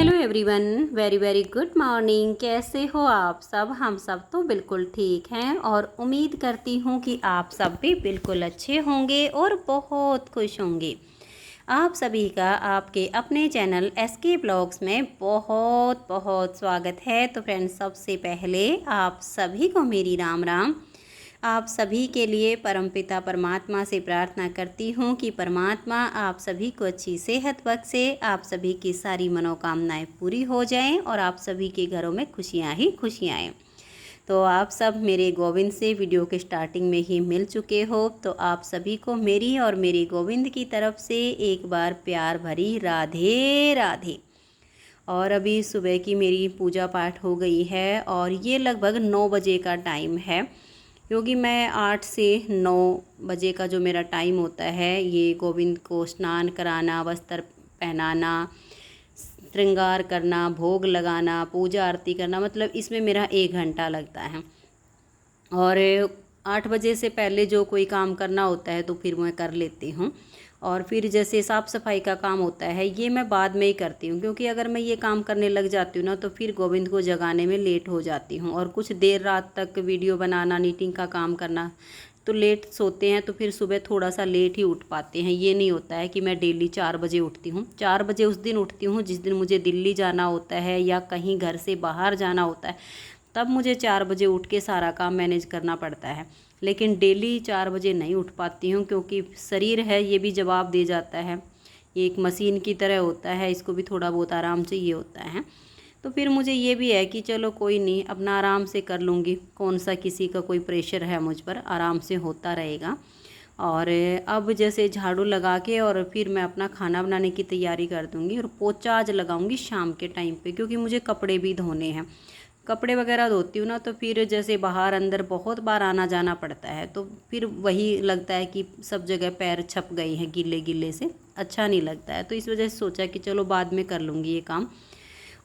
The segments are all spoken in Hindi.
Hello everyone, very very good morning. कैसे हो आप सब? हम सब तो बिल्कुल ठीक हैं और उम्मीद करती हूँ कि आप सब भी बिल्कुल अच्छे होंगे और बहुत खुश होंगे। आप सभी का आपके अपने चैनल एसके ब्लॉग्स में बहुत बहुत स्वागत है। तो फ्रेंड्स, सबसे पहले आप सभी को मेरी राम राम। आप सभी के लिए परमपिता परमात्मा से प्रार्थना करती हूँ कि परमात्मा आप सभी को अच्छी सेहत बख्शे, आप सभी की सारी मनोकामनाएं पूरी हो जाएं और आप सभी के घरों में खुशियाँ ही खुशियाँ आएँ। तो आप सब मेरे गोविंद से वीडियो के स्टार्टिंग में ही मिल चुके हो, तो आप सभी को मेरी और मेरे गोविंद की तरफ से एक बार प्यार भरी राधे राधे। और अभी सुबह की मेरी पूजा पाठ हो गई है और ये लगभग 9 बजे का टाइम है, क्योंकि मैं 8 से 9 बजे का जो मेरा टाइम होता है ये गोविंद को स्नान कराना, वस्त्र पहनाना, श्रृंगार करना, भोग लगाना, पूजा आरती करना, मतलब इसमें मेरा 1 घंटा लगता है। और 8 बजे से पहले जो कोई काम करना होता है तो फिर मैं कर लेती हूँ। और फिर जैसे साफ़ सफाई का काम होता है ये मैं बाद में ही करती हूँ, क्योंकि अगर मैं ये काम करने लग जाती हूँ ना तो फिर गोविंद को जगाने में लेट हो जाती हूँ। और कुछ देर रात तक वीडियो बनाना, नीटिंग का काम करना, तो लेट सोते हैं तो फिर सुबह थोड़ा सा लेट ही उठ पाते हैं। ये नहीं होता है कि मैं डेली 4 बजे उठती हूँ। 4 बजे उस दिन उठती हूँ जिस दिन मुझे दिल्ली जाना होता है या कहीं घर से बाहर जाना होता है, तब मुझे 4 बजे उठ के सारा काम मैनेज करना पड़ता है। लेकिन डेली 4 बजे नहीं उठ पाती हूँ, क्योंकि शरीर है ये भी जवाब दे जाता है। ये एक मशीन की तरह होता है, इसको भी थोड़ा बहुत आराम चाहिए होता है। तो फिर मुझे ये भी है कि चलो कोई नहीं, अपना आराम से कर लूँगी, कौन सा किसी का कोई प्रेशर है मुझ पर, आराम से होता रहेगा। और अब जैसे झाड़ू लगा के और फिर मैं अपना खाना बनाने की तैयारी कर दूँगी और पोछा आज लगाऊँगी शाम के टाइम पे, क्योंकि मुझे कपड़े भी धोने हैं। कपड़े वगैरह धोती हूँ ना तो फिर जैसे बाहर अंदर बहुत बार आना जाना पड़ता है, तो फिर वही लगता है कि सब जगह पैर छप गए हैं गीले गीले से, अच्छा नहीं लगता है। तो इस वजह से सोचा कि चलो बाद में कर लूँगी ये काम।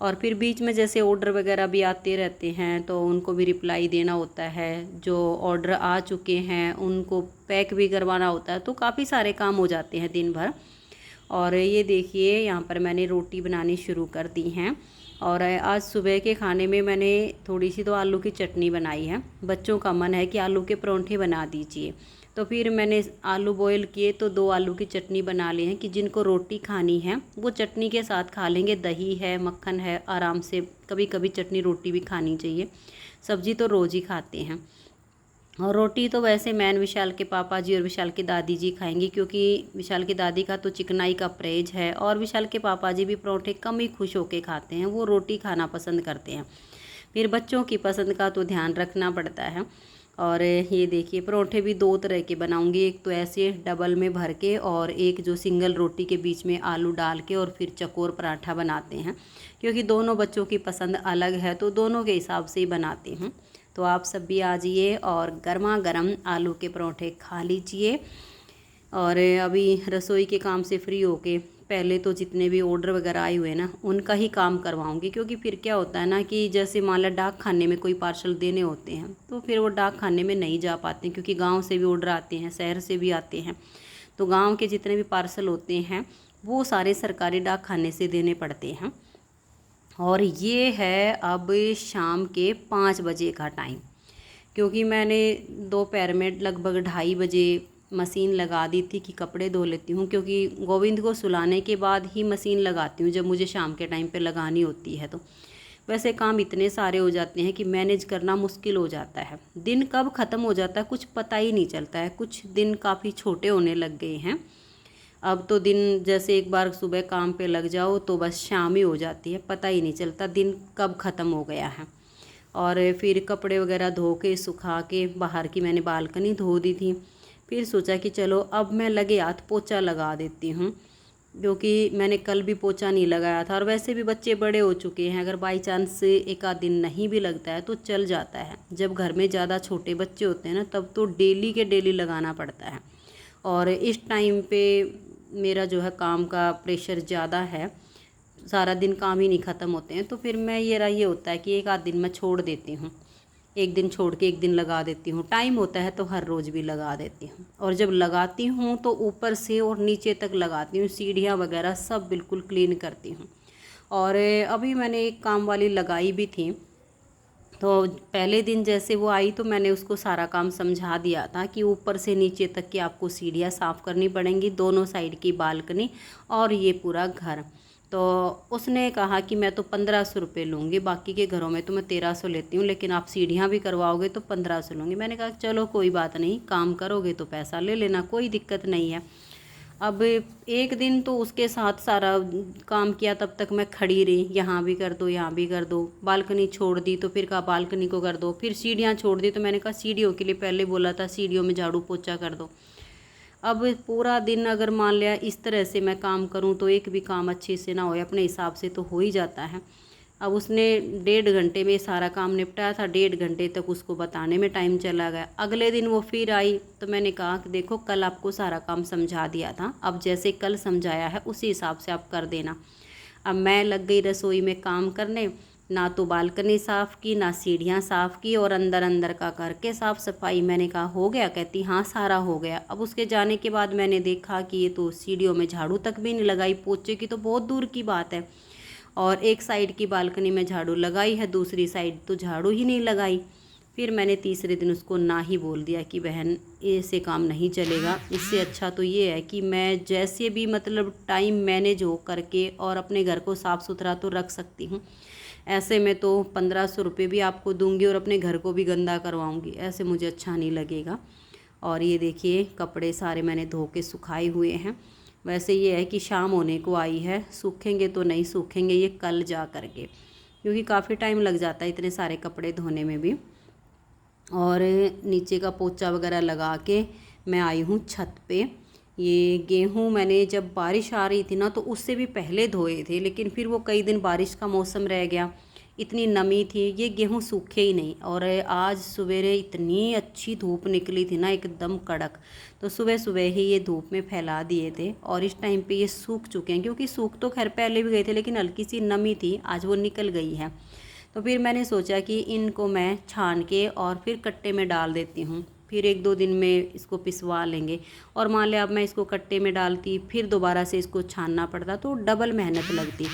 और फिर बीच में जैसे ऑर्डर वगैरह भी आते रहते हैं तो उनको भी रिप्लाई देना होता है। जो ऑर्डर आ चुके हैं उनको पैक भी करवाना होता है, तो काफ़ी सारे काम हो जाते हैं दिन भर। और ये देखिए यहाँ पर मैंने रोटी बनानी शुरू कर दी हैं। और आज सुबह के खाने में मैंने थोड़ी सी तो आलू की चटनी बनाई है। बच्चों का मन है कि आलू के परोंठे बना दीजिए, तो फिर मैंने आलू बॉयल किए तो 2 आलू की चटनी बना ली है कि जिनको रोटी खानी है वो चटनी के साथ खा लेंगे। दही है, मक्खन है, आराम से कभी कभी चटनी रोटी भी खानी चाहिए। सब्जी तो रोज़ ही खाते हैं। और रोटी तो वैसे मैन विशाल के पापा जी और विशाल की दादी जी खाएंगी, क्योंकि विशाल की दादी का तो चिकनाई का परहेज है और विशाल के पापा जी भी परोठे कम ही खुश होके खाते हैं, वो रोटी खाना पसंद करते हैं। फिर बच्चों की पसंद का तो ध्यान रखना पड़ता है। और ये देखिए परोठे भी 2 तरह के बनाऊंगी, एक तो ऐसे डबल में भर के और एक जो सिंगल रोटी के बीच में आलू डाल के और फिर चकोर पराठा बनाते हैं, क्योंकि दोनों बच्चों की पसंद अलग है तो दोनों के हिसाब से ही बनाती हूँ। तो आप सब भी आ जाइए और गर्मा गर्म आलू के परोठे खा लीजिए। और अभी रसोई के काम से फ्री होके पहले तो जितने भी ऑर्डर वगैरह आए हुए हैं ना उनका ही काम करवाऊंगी, क्योंकि फिर क्या होता है ना कि जैसे मान लो डाक खाने में कोई पार्सल देने होते हैं तो फिर वो डाक खाने में नहीं जा पाते, क्योंकि गांव से भी ऑर्डर आते हैं, शहर से भी आते हैं। तो गांव के जितने भी पार्सल होते हैं वो सारे सरकारी डाक खाने से देने पड़ते हैं। और ये है अब शाम के 5 बजे का टाइम, क्योंकि मैंने दोपहर में लगभग 2:30 बजे मशीन लगा दी थी कि कपड़े धो लेती हूँ, क्योंकि गोविंद को सुलाने के बाद ही मशीन लगाती हूँ जब मुझे शाम के टाइम पे लगानी होती है। तो वैसे काम इतने सारे हो जाते हैं कि मैनेज करना मुश्किल हो जाता है। दिन कब ख़त्म हो जाता है कुछ पता ही नहीं चलता है। कुछ दिन काफ़ी छोटे होने लग गए हैं। अब तो दिन जैसे एक बार सुबह काम पे लग जाओ तो बस शाम ही हो जाती है, पता ही नहीं चलता दिन कब ख़त्म हो गया है। और फिर कपड़े वगैरह धो के सुखा के बाहर की मैंने बालकनी धो दी थी। फिर सोचा कि चलो अब मैं लगे हाथ पोछा लगा देती हूँ, क्योंकि मैंने कल भी पोछा नहीं लगाया था। और वैसे भी बच्चे बड़े हो चुके हैं, अगर बाई चांस एक आध दिन नहीं भी लगता है तो चल जाता है। जब घर में ज़्यादा छोटे बच्चे होते हैं ना तब तो डेली के डेली लगाना पड़ता है। और इस टाइम पे मेरा जो है काम का प्रेशर ज़्यादा है, सारा दिन काम ही नहीं ख़त्म होते हैं। तो फिर मैं ये होता है कि एक आध दिन मैं छोड़ देती हूँ, एक दिन छोड़ के एक दिन लगा देती हूँ। टाइम होता है तो हर रोज़ भी लगा देती हूँ। और जब लगाती हूँ तो ऊपर से और नीचे तक लगाती हूँ, सीढ़ियाँ वगैरह सब बिल्कुल क्लीन करती हूँ। और अभी मैंने एक काम वाली लगाई भी थी, तो पहले दिन जैसे वो आई तो मैंने उसको सारा काम समझा दिया था कि ऊपर से नीचे तक की आपको सीढ़ियाँ साफ़ करनी पड़ेंगी, दोनों साइड की बालकनी और ये पूरा घर। तो उसने कहा कि मैं तो 1500 रुपये लूँगी, बाकी के घरों में तो मैं 1300 लेती हूँ, लेकिन आप सीढ़ियाँ भी करवाओगे तो 1500 लूँगी। मैंने कहा चलो कोई बात नहीं, काम करोगे तो पैसा ले लेना, कोई दिक्कत नहीं है। अब एक दिन तो उसके साथ सारा काम किया, तब तक मैं खड़ी रही, यहाँ भी कर दो यहाँ भी कर दो, बालकनी छोड़ दी तो फिर कहा बालकनी को कर दो, फिर सीढ़ियाँ छोड़ दी तो मैंने कहा सीढ़ियों के लिए पहले बोला था सीढ़ियों में झाड़ू पोछा कर दो। अब पूरा दिन अगर मान लिया इस तरह से मैं काम करूँ तो एक भी काम अच्छे से ना होए, अपने हिसाब से तो हो ही जाता है। अब उसने 1.5 घंटे में सारा काम निपटाया था, 1.5 घंटे तक उसको बताने में टाइम चला गया। अगले दिन वो फिर आई तो मैंने कहा कि देखो कल आपको सारा काम समझा दिया था, अब जैसे कल समझाया है उसी हिसाब से आप कर देना। अब मैं लग गई रसोई में काम करने, ना तो बालकनी साफ़ की ना सीढ़ियाँ साफ़ की और अंदर अंदर का करके साफ़ सफाई। मैंने कहा हो गया, कहती हाँ सारा हो गया। अब उसके जाने के बाद मैंने देखा कि ये तो सीढ़ियों में झाड़ू तक भी नहीं लगाई, पोछे की तो बहुत दूर की बात है, और एक साइड की बालकनी में झाड़ू लगाई है, दूसरी साइड तो झाड़ू ही नहीं लगाई। फिर मैंने तीसरे दिन उसको ना ही बोल दिया कि बहन ऐसे काम नहीं चलेगा, इससे अच्छा तो ये है कि मैं जैसे भी मतलब टाइम मैनेज हो करके और अपने घर को साफ़ सुथरा तो रख सकती हूँ, ऐसे में तो 1500 रुपये भी आपको दूंगी और अपने घर को भी गंदा करवाऊँगी, ऐसे मुझे अच्छा नहीं लगेगा। और ये देखिए कपड़े सारे मैंने धो के सुखाए हुए हैं। वैसे ये है कि शाम होने को आई है, सूखेंगे तो नहीं सूखेंगे ये कल जा करके, क्योंकि काफ़ी टाइम लग जाता है इतने सारे कपड़े धोने में भी। और नीचे का पोछा वगैरह लगा के मैं आई हूँ छत पे। ये गेहूँ मैंने जब बारिश आ रही थी ना तो उससे भी पहले धोए थे, लेकिन फिर वो कई दिन बारिश का मौसम रह गया, इतनी नमी थी, ये गेहूँ सूखे ही नहीं। और आज सवेरे इतनी अच्छी धूप निकली थी ना एकदम कड़क, तो सुबह सुबह ही ये धूप में फैला दिए थे और इस टाइम पे ये सूख चुके हैं, क्योंकि सूख तो खैर पहले भी गए थे लेकिन हल्की सी नमी थी, आज वो निकल गई है। तो फिर मैंने सोचा कि इनको मैं छान के और फिर कट्टे में डाल देती हूँ, फिर 1-2 दिन में इसको पिसवा लेंगे। और मान लिया अब मैं इसको कट्टे में डालती फिर दोबारा से इसको छानना पड़ता तो डबल मेहनत लगती।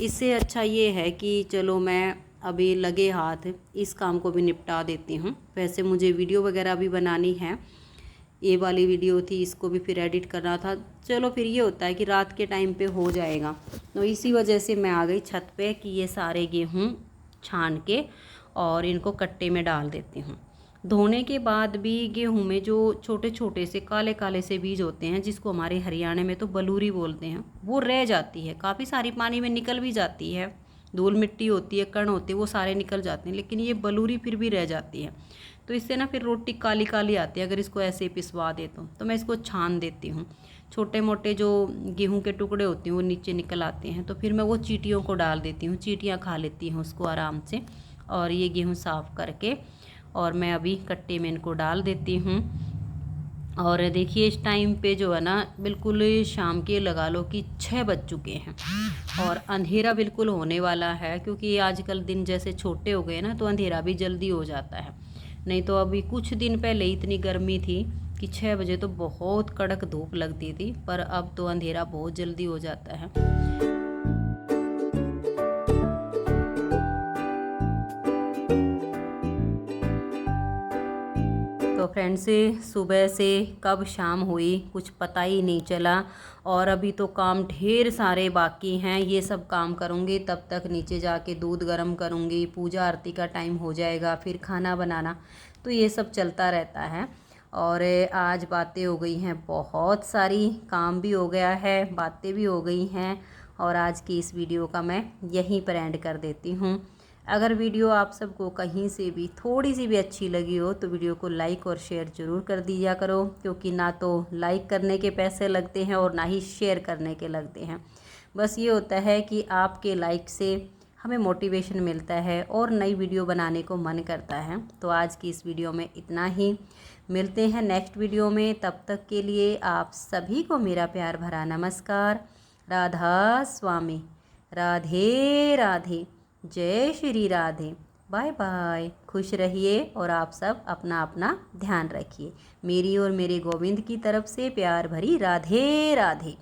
इससे अच्छा ये है कि चलो मैं अभी लगे हाथ इस काम को भी निपटा देती हूँ। वैसे मुझे वीडियो वगैरह भी बनानी है, ये वाली वीडियो थी, इसको भी फिर एडिट करना था। चलो फिर ये होता है कि रात के टाइम पे हो जाएगा, तो इसी वजह से मैं आ गई छत पे कि ये सारे गेहूँ छान के और इनको कट्टे में डाल देती हूँ। धोने के बाद भी गेहूं में जो छोटे छोटे से काले काले से बीज होते हैं, जिसको हमारे हरियाणा में तो बलूरी बोलते हैं, वो रह जाती है, काफ़ी सारी पानी में निकल भी जाती है, धूल मिट्टी होती है, कण होते हैं, वो सारे निकल जाते हैं, लेकिन ये बलूरी फिर भी रह जाती है। तो इससे ना फिर रोटी काली काली आती है अगर इसको ऐसे पिसवा दे तो मैं इसको छान देती हूँ। छोटे मोटे जो गेहूं के टुकड़े होते हैं वो नीचे निकल आते हैं, तो फिर मैं वो चींटियों को डाल देती हूँ, चींटियाँ खा लेती हैं उसको आराम से। और ये गेहूँ साफ़ करके और मैं अभी कट्टे में इनको डाल देती हूँ। और देखिए इस टाइम पे जो है ना बिल्कुल शाम के लगा लो कि 6 बज चुके हैं और अंधेरा बिल्कुल होने वाला है, क्योंकि आजकल दिन जैसे छोटे हो गए ना तो अंधेरा भी जल्दी हो जाता है। नहीं तो अभी कुछ दिन पहले इतनी गर्मी थी कि 6 बजे तो बहुत कड़क धूप लगती थी, पर अब तो अंधेरा बहुत जल्दी हो जाता है। तो फ्रेंड्स सुबह से कब शाम हुई कुछ पता ही नहीं चला, और अभी तो काम ढेर सारे बाकी हैं, ये सब काम करूँगी तब तक नीचे जाके दूध गर्म करूँगी, पूजा आरती का टाइम हो जाएगा, फिर खाना बनाना, तो ये सब चलता रहता है। और आज बातें हो गई हैं बहुत सारी, काम भी हो गया है, बातें भी हो गई हैं, और आज की इस वीडियो का मैं यहीं पर एंड कर देती हूँ। अगर वीडियो आप सबको कहीं से भी थोड़ी सी भी अच्छी लगी हो तो वीडियो को लाइक और शेयर ज़रूर कर दिया करो, क्योंकि ना तो लाइक करने के पैसे लगते हैं और ना ही शेयर करने के लगते हैं। बस ये होता है कि आपके लाइक से हमें मोटिवेशन मिलता है और नई वीडियो बनाने को मन करता है। तो आज की इस वीडियो में इतना ही, मिलते हैं नेक्स्ट वीडियो में, तब तक के लिए आप सभी को मेरा प्यार भरा नमस्कार। राधा स्वामी, राधे राधे, जय श्री राधे, बाय बाय, खुश रहिए और आप सब अपना अपना ध्यान रखिए। मेरी और मेरे गोविंद की तरफ से प्यार भरी राधे राधे।